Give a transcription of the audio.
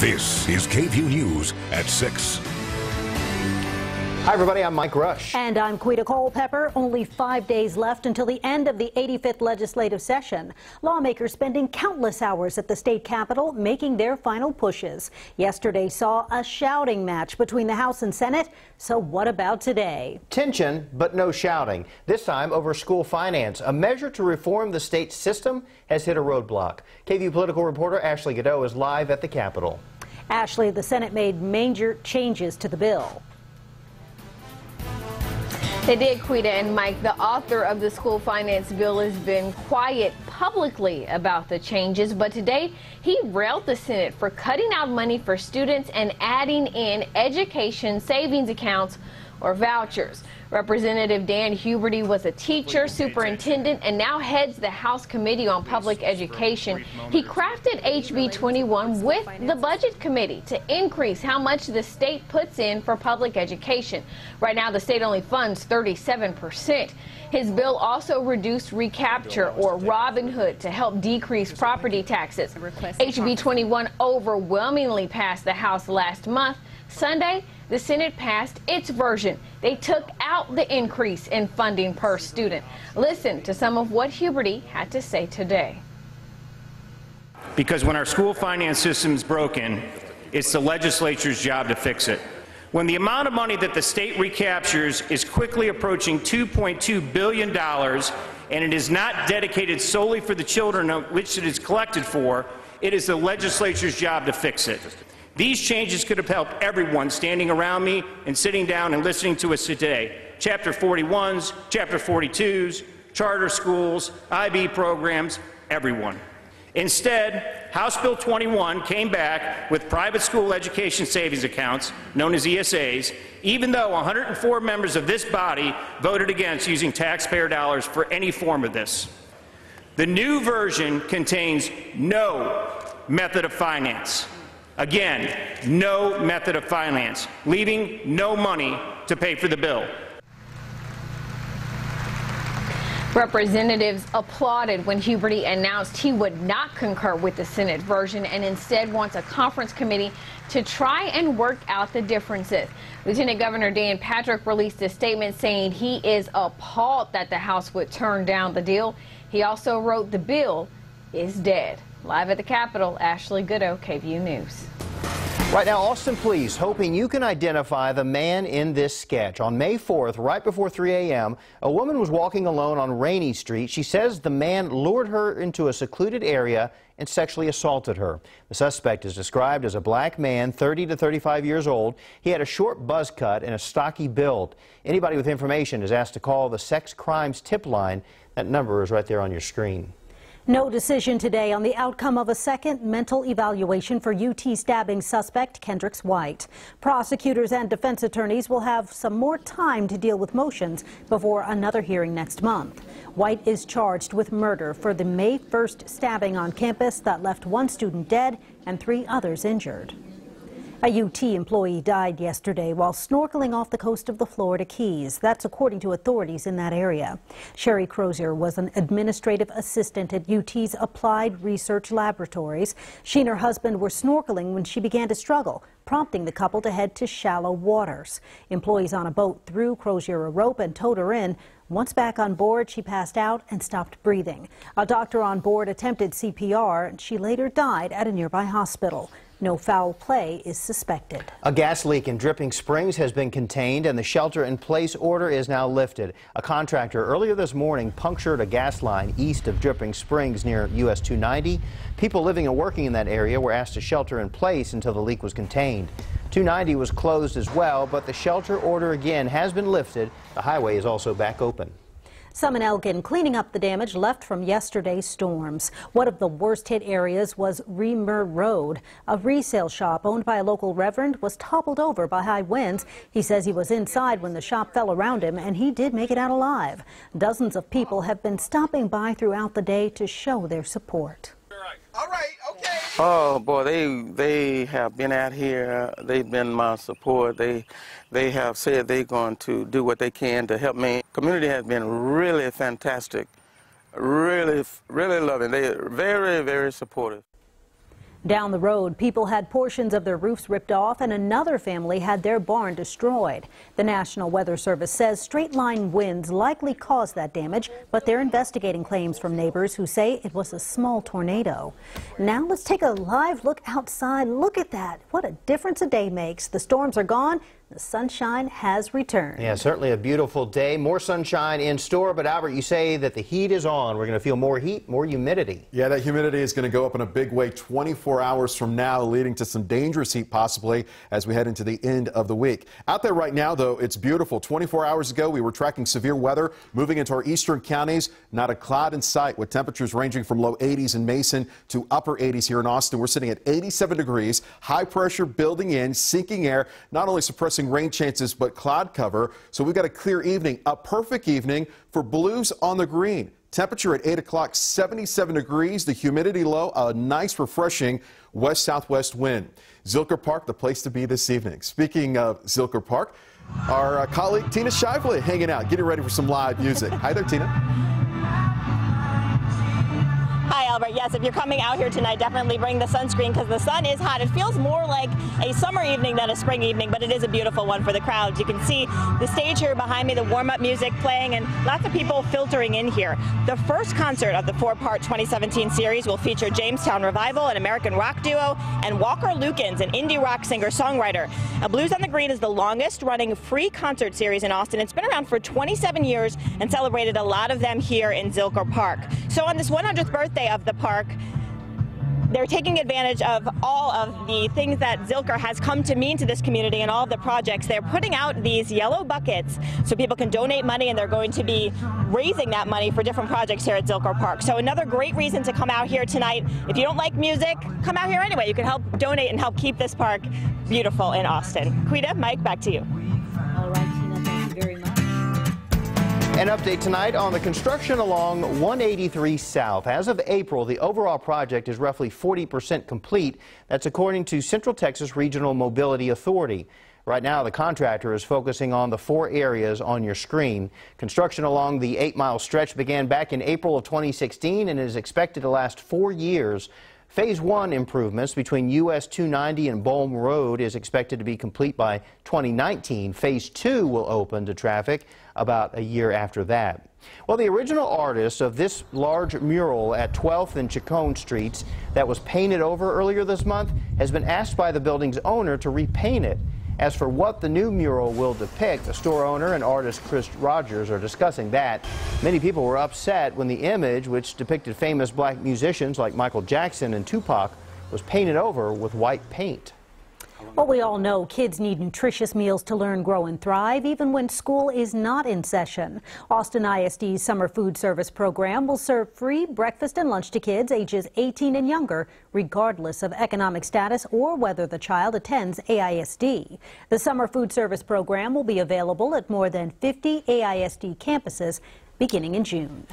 This is KVUE News at 6. Hi everybody, I'm Mike Rush. And I'm Quita Culpepper. Only 5 days left until the end of the 85th legislative session. Lawmakers spending countless hours at the state capitol making their final pushes. Yesterday saw a shouting match between the House and Senate. So what about today? Tension, but no shouting. This time over school finance. A measure to reform the state system has hit a roadblock. KVUE political reporter Ashley Godot is live at the Capitol. Ashley, the Senate made major changes to the bill. They did, Quita and Mike. The author of the school finance bill has been quiet publicly about the changes, but today he railed the Senate for cutting out money for students and adding in education savings accounts or vouchers. Representative Dan Huberty was a teacher, superintendent, and now heads the House Committee on Public Education. He crafted HB 21 with the Budget Committee to increase how much the state puts in for public education. Right now, the state only funds 37%. His bill also reduced recapture or Robin Hood to help decrease property taxes. HB 21 overwhelmingly passed the House last month. Sunday, the Senate passed its version. They took out the increase in funding per student. Listen to some of what Huberty had to say today. Because when our school finance system is broken, it's the legislature's job to fix it. When the amount of money that the state recaptures is quickly approaching $2.2 billion, and it is not dedicated solely for the children of which it is collected for, it is the legislature's job to fix it. These changes could have helped everyone standing around me and sitting down and listening to us today. Chapter 41s, Chapter 42s, charter schools, IB programs, everyone. Instead, House Bill 21 came back with private school education savings accounts, known as ESAs, even though 104 members of this body voted against using taxpayer dollars for any form of this. The new version contains no method of finance. Again, no method of finance, leaving no money to pay for the bill. Representatives applauded when Huberty announced he would not concur with the Senate version and instead wants a conference committee to try and work out the differences. Lieutenant Governor Dan Patrick released a statement saying he is appalled that the House would turn down the deal. He also wrote the bill is dead. Live at the Capitol, Ashley Godot, KVUE News. Right now, Austin police hoping you can identify the man in this sketch. On May 4th, right before 3 a.m., a woman was walking alone on Rainey Street. She says the man lured her into a secluded area and sexually assaulted her. The suspect is described as a black man, 30 to 35 years old. He had a short buzz cut and a stocky build. Anybody with information is asked to call the sex crimes tip line. That number is right there on your screen. No decision today on the outcome of a second mental evaluation for UT stabbing suspect Kendrix White. Prosecutors and defense attorneys will have some more time to deal with motions before another hearing next month. White is charged with murder for the May 1st stabbing on campus that left one student dead and 3 others injured. A UT employee died yesterday while snorkeling off the coast of the Florida Keys. That's according to authorities in that area. Sherry Crozier was an administrative assistant at UT's Applied Research Laboratories. She and her husband were snorkeling when she began to struggle, prompting the couple to head to shallow waters. Employees on a boat threw Crozier a rope and towed her in. Once back on board, she passed out and stopped breathing. A doctor on board attempted CPR, and she later died at a nearby hospital. No foul play is suspected. A gas leak in Dripping Springs has been contained and the shelter-in-place order is now lifted. A contractor earlier this morning punctured a gas line east of Dripping Springs near US 290. People living and working in that area were asked to shelter in place until the leak was contained. 290 was closed as well, but the shelter order again has been lifted. The highway is also back open. Some in Elgin cleaning up the damage left from yesterday's storms. One of the worst hit areas was Reamer Road. A resale shop owned by a local reverend was toppled over by high winds. He says he was inside when the shop fell around him, and he did make it out alive. Dozens of people have been stopping by throughout the day to show their support. All right, okay. Oh boy, they have been out here. They've been my support. They have said they're going to do what they can to help me. Community has been really fantastic, really loving. They are very, very supportive. Down the road, people had portions of their roofs ripped off and another family had their barn destroyed. The National Weather Service says straight-line winds likely caused that damage, but they're investigating claims from neighbors who say it was a small tornado. Now let's take a live look outside. Look at that. What a difference a day makes. The storms are gone. The sunshine has returned. Yeah, certainly a beautiful day. More sunshine in store, but Albert, you say that the heat is on. We're going to feel more heat, more humidity. Yeah, that humidity is going to go up in a big way 24 hours from now, leading to some dangerous heat possibly as we head into the end of the week. Out there right now, though, it's beautiful. 24 hours ago, we were tracking severe weather moving into our eastern counties. Not a cloud in sight, with temperatures ranging from low 80s in Mason to upper 80s here in Austin. We're sitting at 87 degrees, high pressure building in, sinking air, not only suppressing rain chances but cloud cover. So we've got a clear evening, a perfect evening for blues on the green. Temperature at 8 o'clock, 77 degrees, the humidity low, a nice refreshing west-southwest wind. Zilker Park, the place to be this evening. Speaking of Zilker Park, our colleague Tina Shively hanging out, getting ready for some live music. Hi there, Tina. Hi, Albert. Yes, if you're coming out here tonight, definitely bring the sunscreen because the sun is hot. It feels more like a summer evening than a spring evening, but it is a beautiful one for the crowds. You can see the stage here behind me, the warm-up music playing, and lots of people filtering in here. The first concert of the four-part 2017 series will feature Jamestown Revival, an American rock duo, and Walker Lukens, an indie rock singer-songwriter. Blues on the Green is the longest-running free concert series in Austin. It's been around for 27 years and celebrated a lot of them here in Zilker Park. So on this 100th birthday of the park, they're taking advantage of all of the things that Zilker has come to mean to this community and all of the projects. They're putting out these yellow buckets so people can donate money, and they're going to be raising that money for different projects here at Zilker Park. So another great reason to come out here tonight. If you don't like music, come out here anyway. You can help donate and help keep this park beautiful in Austin. Quita, Mike, back to you. All right, Tina, thank you very much. An update tonight on the construction along 183 South. As of April, the overall project is roughly 40% complete. That's according to Central Texas Regional Mobility Authority. Right now, the contractor is focusing on the 4 areas on your screen. Construction along the 8-mile stretch began back in April of 2016 and is expected to last 4 years. Phase 1 improvements between US 290 and Bolm Road is expected to be complete by 2019. Phase 2 will open to traffic about a year after that. Well, the original artist of this large mural at 12th and Chacon Streets that was painted over earlier this month has been asked by the building's owner to repaint it. As for what the new mural will depict, the store owner and artist Chris Rogers are discussing that. Many people were upset when the image, which depicted famous black musicians like Michael Jackson and Tupac, was painted over with white paint. Well, we all know kids need nutritious meals to learn, grow, and thrive, even when school is not in session. Austin ISD's summer food service program will serve free breakfast and lunch to kids ages 18 and younger, regardless of economic status or whether the child attends AISD. The summer food service program will be available at more than 50 AISD campuses beginning in June.